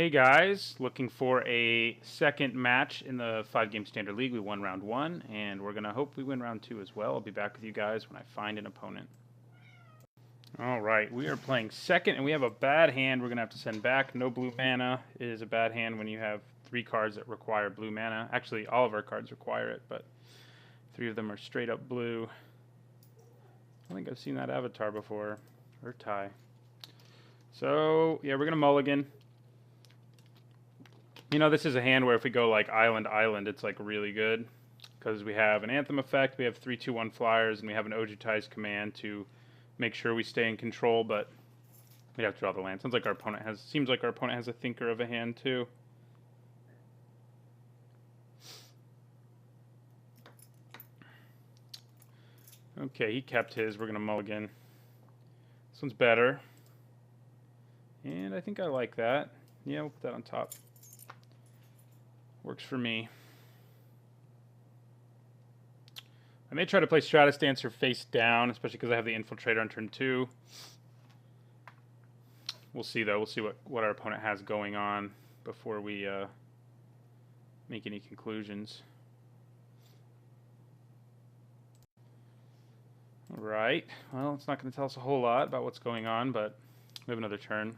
Hey guys, looking for a second match in the 5-game standard league. We won round 1, and we're going to hope we win round 2 as well. I'll be back with you guys when I find an opponent. Alright, we are playing second, and we have a bad hand we're going to have to send back. No blue mana is a bad hand when you have 3 cards that require blue mana. Actually, all of our cards require it, but 3 of them are straight up blue. I think I've seen that avatar before. Or Ty. So, yeah, we're going to mulligan. You know, this is a hand where if we go like island, island, it's like really good. Because we have an Anthem effect, we have 3/2/1 flyers, and we have an Ojutai's command to make sure we stay in control, but we have to draw the land. Seems like our opponent has a thinker of a hand too. Okay, he kept his. We're gonna mulligan. This one's better. And I think I like that. Yeah, we'll put that on top. Works for me. I may try to play Stratus Dancer face down, especially because I have the Infiltrator on turn 2. We'll see, though. We'll see what our opponent has going on before we make any conclusions. All right. Well, it's not going to tell us a whole lot about what's going on, but we have another turn.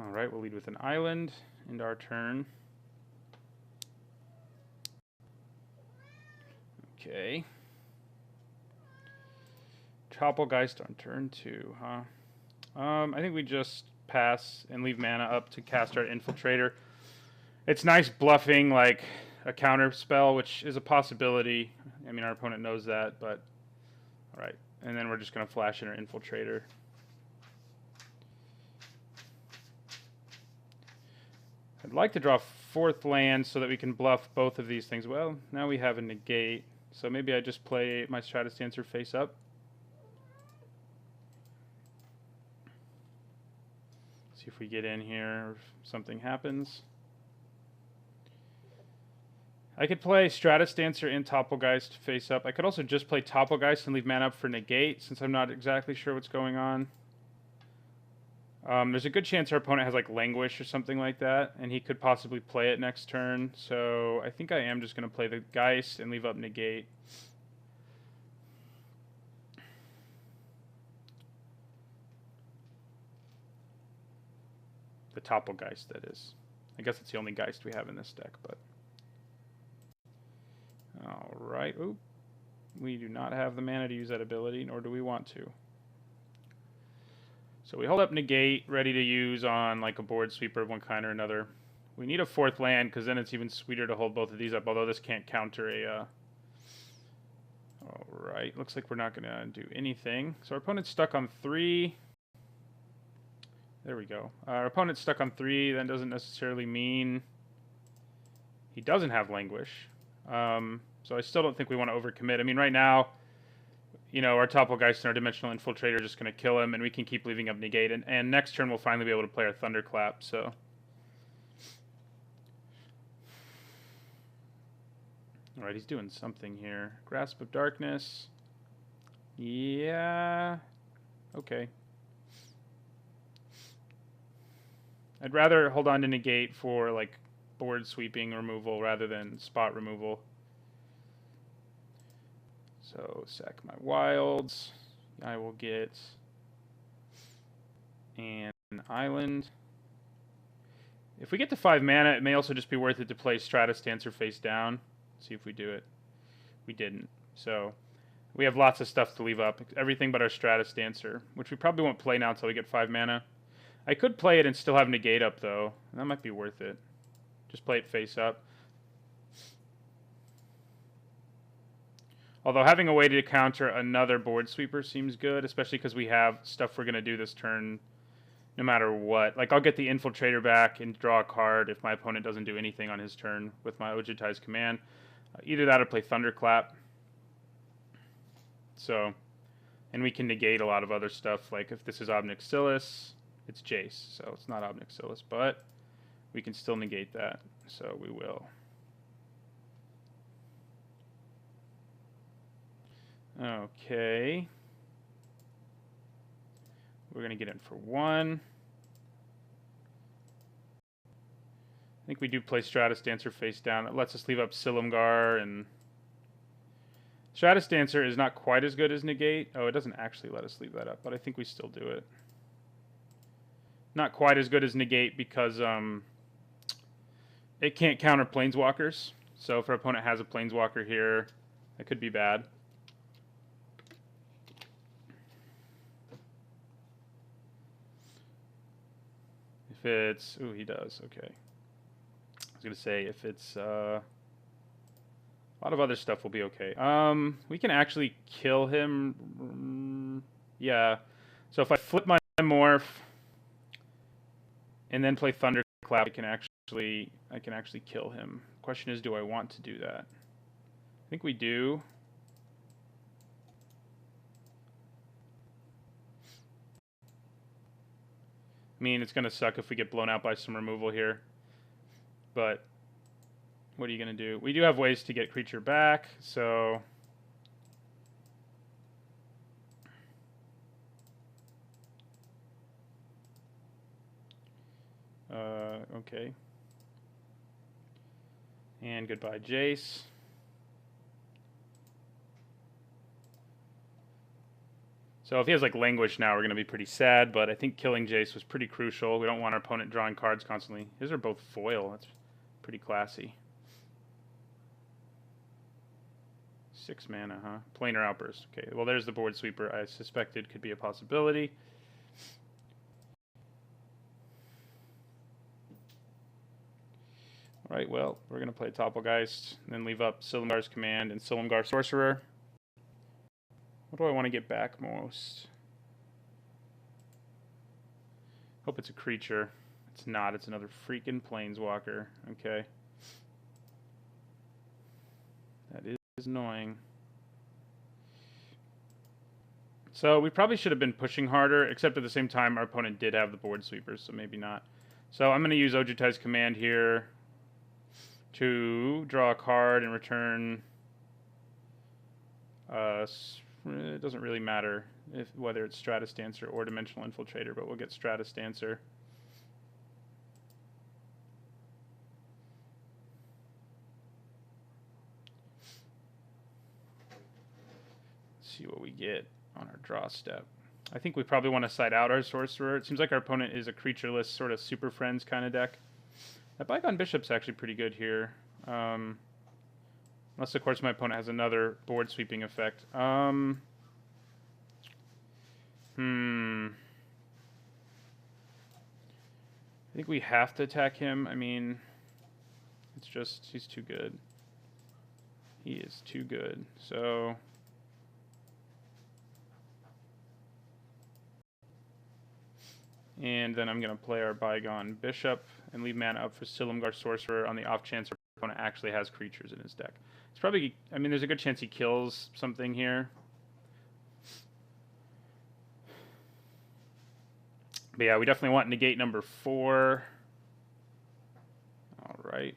All right, we'll lead with an island into our turn. Okay. Troppelgeist on turn 2, huh? I think we just pass and leave mana up to cast our Infiltrator. It's nice bluffing like a counter spell, which is a possibility. I mean, our opponent knows that, but all right. And then we're just going to flash in our Infiltrator. I'd like to draw 4th land so that we can bluff both of these things. Well, now we have a negate, so maybe I just play my Stratus Dancer face up. See if we get in here or if something happens. I could play Stratus Dancer and Topplegeist face up. I could also just play Topplegeist and leave mana up for negate, since I'm not exactly sure what's going on. There's a good chance our opponent has like Languish or something like that, and he could possibly play it next turn. So I think I am just going to play the Geist and leave up negate. The Topplegeist, that is. I guess it's the only Geist we have in this deck, but... Alright. Oop. We do not have the mana to use that ability, nor do we want to. So we hold up negate, ready to use on like a board sweeper of one kind or another. We need a 4th land, because then it's even sweeter to hold both of these up, although this can't counter a... Alright, looks like we're not going to do anything. So our opponent's stuck on 3. There we go. Our opponent's stuck on 3. That doesn't necessarily mean he doesn't have Languish. So I still don't think we want to overcommit. I mean, right now, you know, our Topplegeist and our Dimensional Infiltrator are just going to kill him, and we can keep leaving up negate. And next turn, we'll finally be able to play our Thunderclap, so... Alright, he's doing something here. Grasp of Darkness. Yeah... Okay. I'd rather hold on to negate for, like, board sweeping removal rather than spot removal. So, sack my wilds. I will get an island. If we get to 5 mana, it may also just be worth it to play Stratus Dancer face down. See if we do it. We didn't. So, we have lots of stuff to leave up. Everything but our Stratus Dancer, which we probably won't play now until we get 5 mana. I could play it and still have negate up, though. That might be worth it. Just play it face up. Although having a way to counter another board sweeper seems good, especially because we have stuff we're going to do this turn no matter what. Like, I'll get the Infiltrator back and draw a card if my opponent doesn't do anything on his turn with my Ojutai's command. Either that or play Thunderclap. So, and we can negate a lot of other stuff. Like, if this is Ob Nixilis, it's Jace, so it's not Ob Nixilis, but we can still negate that, so we will. Okay. We're going to get in for 1. I think we do play Stratus Dancer face down. That lets us leave up Silumgar, and Stratus Dancer is not quite as good as Negate. Oh, it doesn't actually let us leave that up, but I think we still do it. Not quite as good as Negate because it can't counter Planeswalkers. So if our opponent has a Planeswalker here, that could be bad. If it's... Ooh, he does. Okay. I was going to say, if it's... a lot of other stuff will be okay. We can actually kill him. Yeah. So if I flip my Morph and then play Thunderclap, I can actually kill him. Question is, do I want to do that? I think we do. I mean, it's going to suck if we get blown out by some removal here. But what are you going to do? We do have ways to get creature back, so... okay. And goodbye, Jace. So if he has like Languish now, we're going to be pretty sad, but I think killing Jace was pretty crucial. We don't want our opponent drawing cards constantly. His are both foil. That's pretty classy. 6 mana, huh? Planar Outburst. Okay, well there's the board sweeper I suspected could be a possibility. Alright, well, we're going to play Topplegeist, and then leave up Silumgar's Command and Silumgar Sorcerer. What do I want to get back most? Hope it's a creature. It's not. It's another freaking Planeswalker. Okay. That is annoying. So we probably should have been pushing harder, except at the same time our opponent did have the board sweepers, so maybe not. So I'm going to use Ojutai's Command here to draw a card and return... it doesn't really matter whether it's Stratus Dancer or Dimensional Infiltrator, but we'll get Stratus Dancer. Let's see what we get on our draw step. I think we probably want to side out our Sorcerer. It seems like our opponent is a creatureless sort of Super Friends kind of deck. That Bygone Bishop's actually pretty good here. Unless, of course, my opponent has another board sweeping effect. I think we have to attack him. I mean, it's just, he's too good. He is too good. So... and then I'm going to play our Bygone Bishop and leave mana up for Silumgar Sorcerer on the off chance our opponent actually has creatures in his deck. It's probably, I mean, there's a good chance he kills something here. But yeah, we definitely want negate number 4. All right.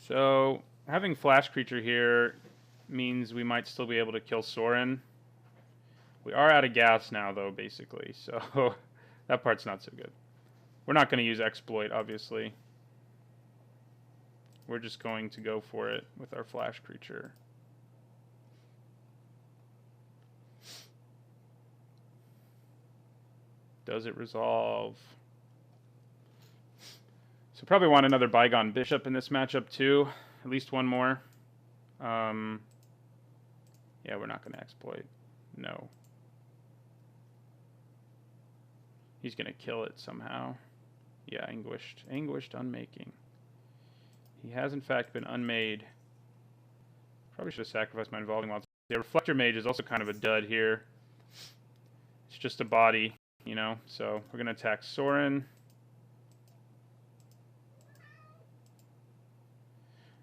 So having Flash Creature here means we might still be able to kill Sorin. We are out of gas now, though, basically, so that part's not so good. We're not going to use Exploit, obviously. We're just going to go for it with our Flash Creature. Does it resolve? So probably want another Bygone Bishop in this matchup, too. At least one more. Yeah, we're not going to exploit. No. He's going to kill it somehow. Yeah, Anguished. Anguished Unmaking. He has, in fact, been unmade. Probably should have sacrificed my Involving Wilds. Yeah, Reflector Mage is also kind of a dud here. It's just a body, you know. So we're going to attack Sorin.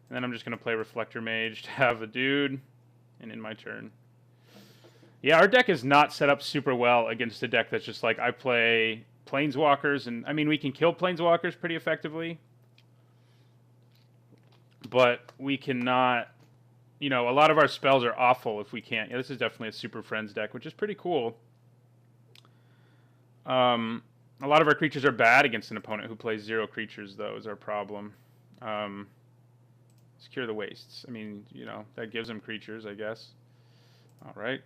And then I'm just going to play Reflector Mage to have a dude. And in my turn. Yeah, our deck is not set up super well against a deck that's just like, I play Planeswalkers. And, I mean, we can kill Planeswalkers pretty effectively. but we cannot. You know, a lot of our spells are awful if we can't. Yeah, this is definitely a Super Friends deck, which is pretty cool. A lot of our creatures are bad against an opponent who plays 0 creatures, though, is our problem. Secure the Wastes. I mean, you know, that gives them creatures, I guess. All right.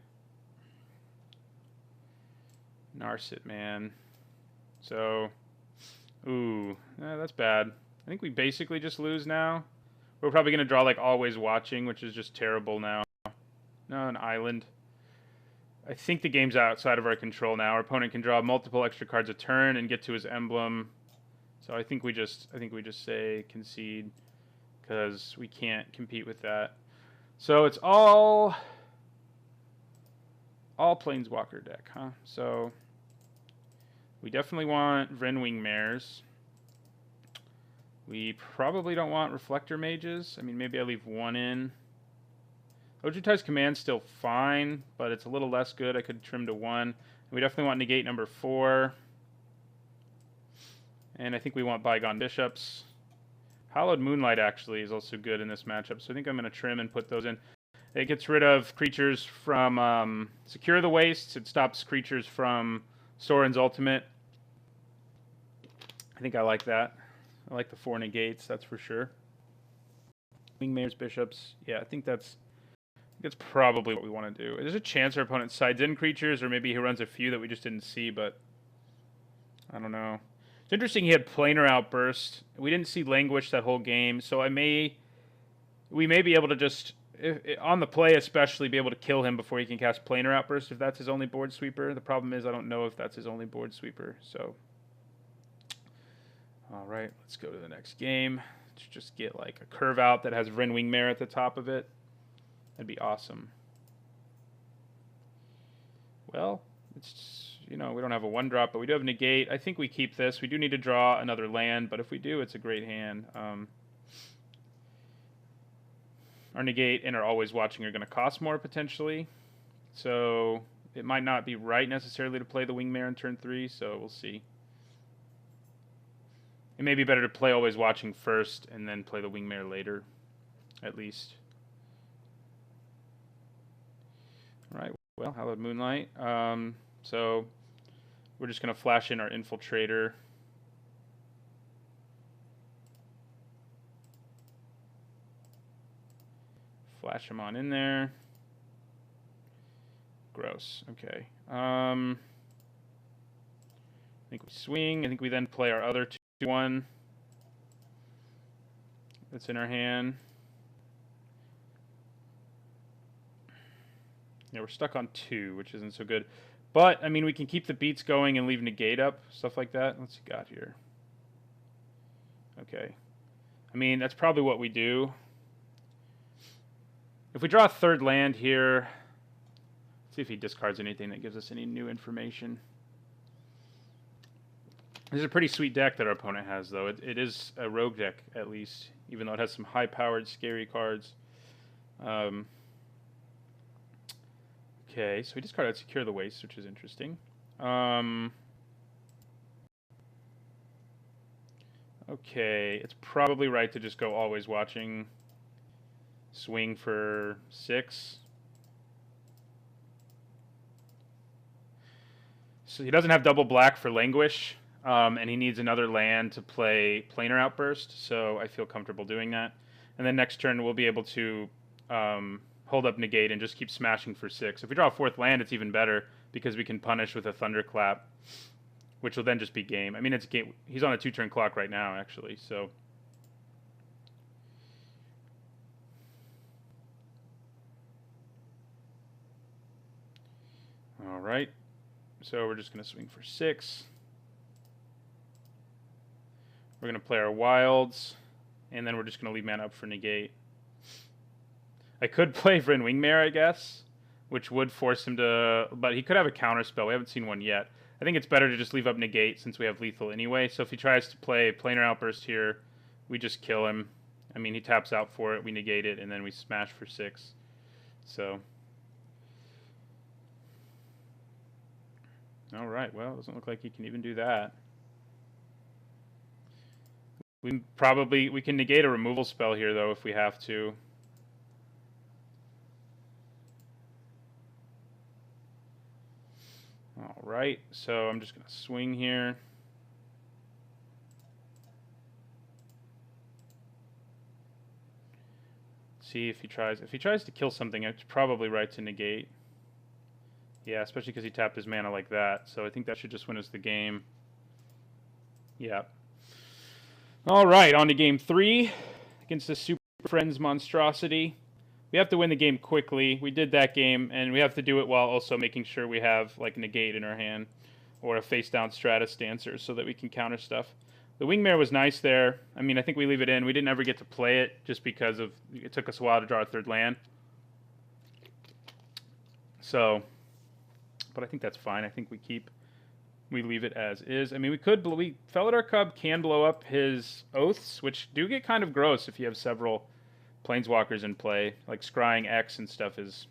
Narset, man. So, ooh, that's bad. I think we basically just lose now. We're probably going to draw, like, Always Watching, which is just terrible now. No, an island. I think the game's outside of our control now. Our opponent can draw multiple extra cards a turn and get to his emblem. So I think we just say concede because we can't compete with that. So it's all Planeswalker deck, huh? So we definitely want Wrenwing Mares. We probably don't want Reflector Mages. I mean, maybe I leave one in. Ojutai's Command's still fine, but it's a little less good. I could trim to 1. And we definitely want Negate number 4. And I think we want Bygone Bishops. Hallowed Moonlight actually is also good in this matchup, so I think I'm going to trim and put those in. It gets rid of creatures from Secure the Wastes. It stops creatures from Sorin's Ultimate. I think I like that. I like the 4 negates, that's for sure. Wingmares, Bishops. Yeah, I think that's probably what we want to do. There's a chance our opponent sides in creatures, or maybe he runs a few that we just didn't see, but I don't know. It's interesting he had Planar Outburst. We didn't see Languish that whole game, so we may be able to just, on the play especially, be able to kill him before he can cast Planar Outburst if that's his only board sweeper. The problem is I don't know if that's his only board sweeper, so... Alright, let's go to the next game. Let's just get like a curve out that has Wrenwing Mare at the top of it. That'd be awesome. Well, it's, you know, we don't have a 1-drop, but we do have Negate. I think we keep this. We do need to draw another land, but if we do, it's a great hand. Our Negate and our Always Watching are going to cost more, potentially. So it might not be right necessarily to play the Wingmare in turn 3, so we'll see. It may be better to play Always Watching first and then play the Wingmare later, at least. Alright, well, Hallowed Moonlight. So we're just going to flash in our Infiltrator. Flash him on in there. Gross. Okay. I think we swing. I think we then play our other 2-1 that's in our hand. Yeah, we're stuck on 2, which isn't so good. But, I mean, we can keep the beats going and leave Negate up, stuff like that. What's he got here? Okay. I mean, that's probably what we do. If we draw a 3rd land here, let's see if he discards anything that gives us any new information. This is a pretty sweet deck that our opponent has, though. It is a rogue deck, at least, even though it has some high-powered, scary cards. Okay, so we discarded Secure the Waste, which is interesting. Okay, it's probably right to just go Always Watching. Swing for 6. So he doesn't have double black for Languish, and he needs another land to play Planar Outburst, so I feel comfortable doing that. And then next turn we'll be able to hold up Negate and just keep smashing for 6. If we draw a 4th land, it's even better because we can punish with a Thunderclap, which will then just be game. I mean, it's game. He's on a 2-turn clock right now, actually, so... Alright, so we're just going to swing for 6. We're going to play our Wilds, and then we're just going to leave mana up for Negate. I could play Wrenwing Mare, I guess, which would force him to... But he could have a counter spell. We haven't seen one yet. I think it's better to just leave up Negate since we have lethal anyway. So if he tries to play Planar Outburst here, we just kill him. I mean, he taps out for it, we negate it, and then we smash for 6. So... Alright, well, it doesn't look like he can even do that. We can negate a removal spell here though if we have to. All right, so I'm just gonna swing here. See if he tries. If he tries to kill something, it's probably right to negate. Yeah, especially because he tapped his mana like that. So I think that should just win us the game. Yeah. All right, on to game 3 against the Super Friends monstrosity. We have to win the game quickly. We did that game, and we have to do it while also making sure we have like negate in our hand or a face-down Stratus Dancer so that we can counter stuff. The Wingmare was nice there. I mean, I think we leave it in. We didn't ever get to play it just because of it took us a while to draw a third land. So, but I think that's fine. I think we leave it as is. I mean, Felidar Cub can blow up his Oaths, which do get kind of gross if you have several Planeswalkers in play. Like scrying X and stuff it's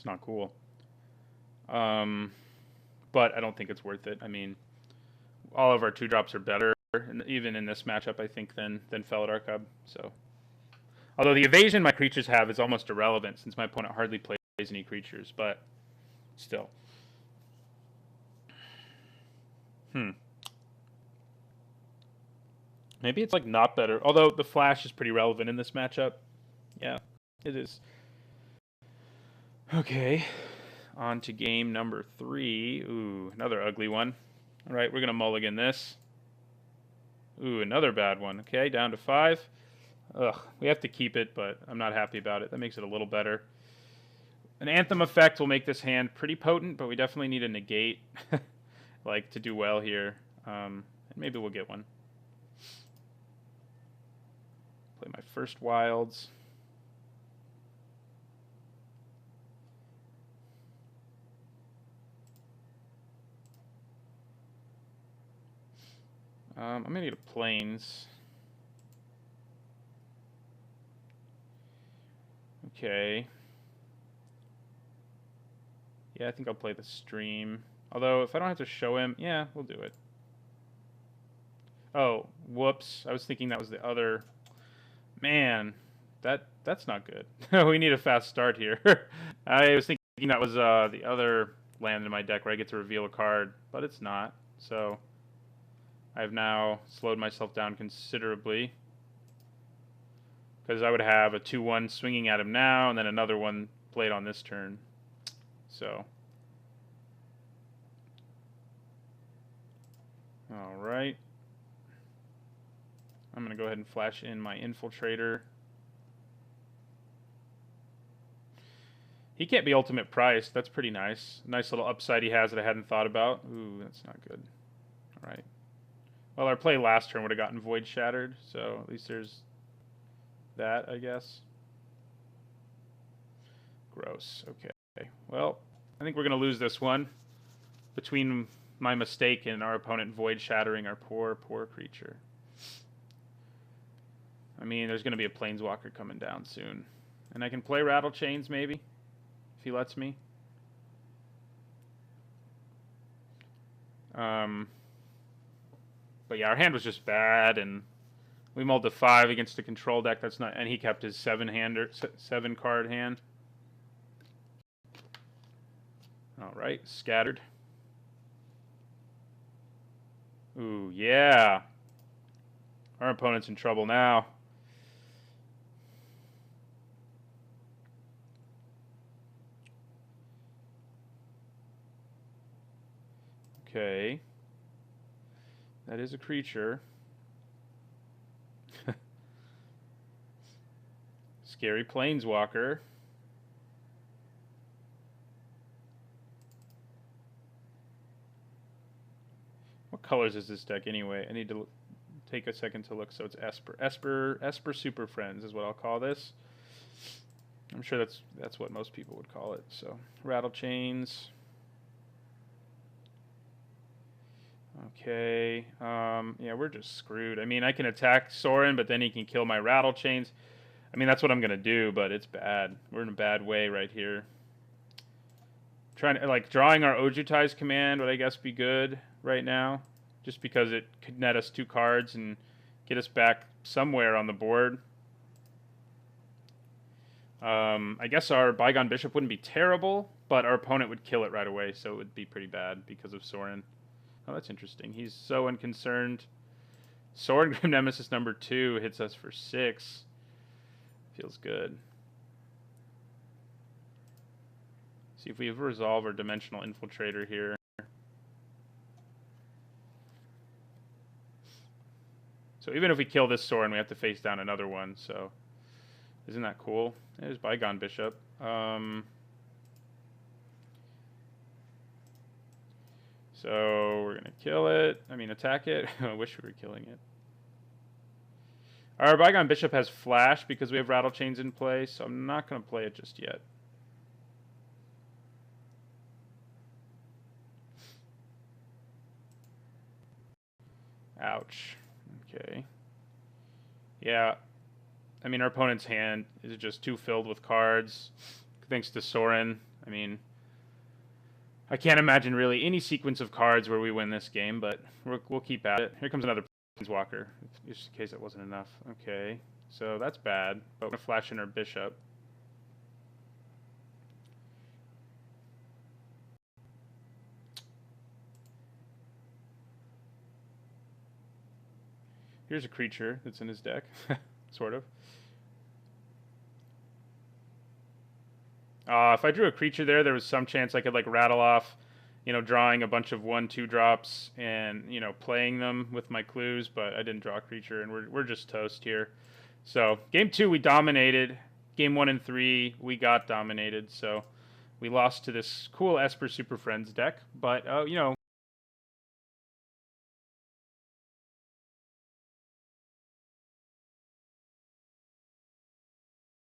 not cool. But I don't think it's worth it. I mean, all of our 2-drops are better, even in this matchup, I think, than Felidar Cub. So, although the evasion my creatures have is almost irrelevant since my opponent hardly plays any creatures, but still. Maybe it's like not better. Although the flash is pretty relevant in this matchup. Yeah, it is. Okay, on to game number 3. Ooh, another ugly one. All right, we're gonna mulligan this. Ooh, another bad one. Okay, down to 5. Ugh, we have to keep it, but I'm not happy about it. That makes it a little better. An Anthem effect will make this hand pretty potent, but we definitely need a negate, like, to do well here. And maybe we'll get one. Play my first wilds. I'm gonna need a plains. Okay. Yeah, I think I'll play the stream. Although, if I don't have to show him, yeah, we'll do it. Oh, whoops. I was thinking that was the other. Man, that's not good. We need a fast start here. I was thinking that was the other land in my deck where I get to reveal a card, but it's not. So I've now slowed myself down considerably because I would have a 2/1 swinging at him now and then another one played on this turn. So, all right. I'm going to go ahead and flash in my Infiltrator. He can't be ultimate priced. That's pretty nice. Nice little upside he has that I hadn't thought about. Ooh, that's not good. All right. Well, our play last turn would have gotten Void Shattered, so at least there's that, I guess. Gross. Okay. Well, I think we're going to lose this one between my mistake and our opponent Void Shattering our poor, poor creature. I mean, there's going to be a Planeswalker coming down soon. And I can play Rattle Chains, maybe, if he lets me. But yeah, our hand was just bad, and we mulled to 5 against a control deck. That's not, and he kept his 7-card hand. All right, scattered. Ooh, yeah. Our opponent's in trouble now. Okay. That is a creature. Scary Planeswalker. What colors is this deck anyway? I need to take a second to look. So it's Esper. Esper Super Friends is what I'll call this. I'm sure that's what most people would call it. So Rattle Chains. Okay. Yeah, we're just screwed. I mean, I can attack Sorin, but then he can kill my Rattle Chains. I mean, that's what I'm gonna do, but it's bad. We're in a bad way right here. Trying to, like, drawing our Ojutai's command would, I guess, be good right now, just because it could net us 2 cards and get us back somewhere on the board. I guess our Bygone Bishop wouldn't be terrible, but our opponent would kill it right away, so it would be pretty bad because of Sorin. Oh, that's interesting. He's so unconcerned. Sorin Grim Nemesis number 2 hits us for 6. Feels good. See if we have Resolve or Dimensional Infiltrator here. So even if we kill this Sorin, we have to face down another one, so isn't that cool? There's Bygone Bishop. So we're gonna kill it. I mean, attack it. I wish we were killing it. Our Bygone Bishop has Flash because we have Rattle Chains in play, so I'm not gonna play it just yet. Ouch. Okay. Yeah. I mean, our opponent's hand is just too filled with cards, thanks to Sorin. I mean, I can't imagine really any sequence of cards where we win this game, but we'll keep at it. Here comes another Planeswalker, just in case it wasn't enough. Okay, so that's bad, but we're going to flash in our Bishop. Here's a creature that's in his deck, sort of. If I drew a creature there was some chance I could like rattle off, drawing a bunch of 1/2 drops and playing them with my clues, but I didn't draw a creature, and we're just toast here. So game 2 we dominated. Game 1 and 3 we got dominated. So we lost to this cool Esper Super Friends deck, but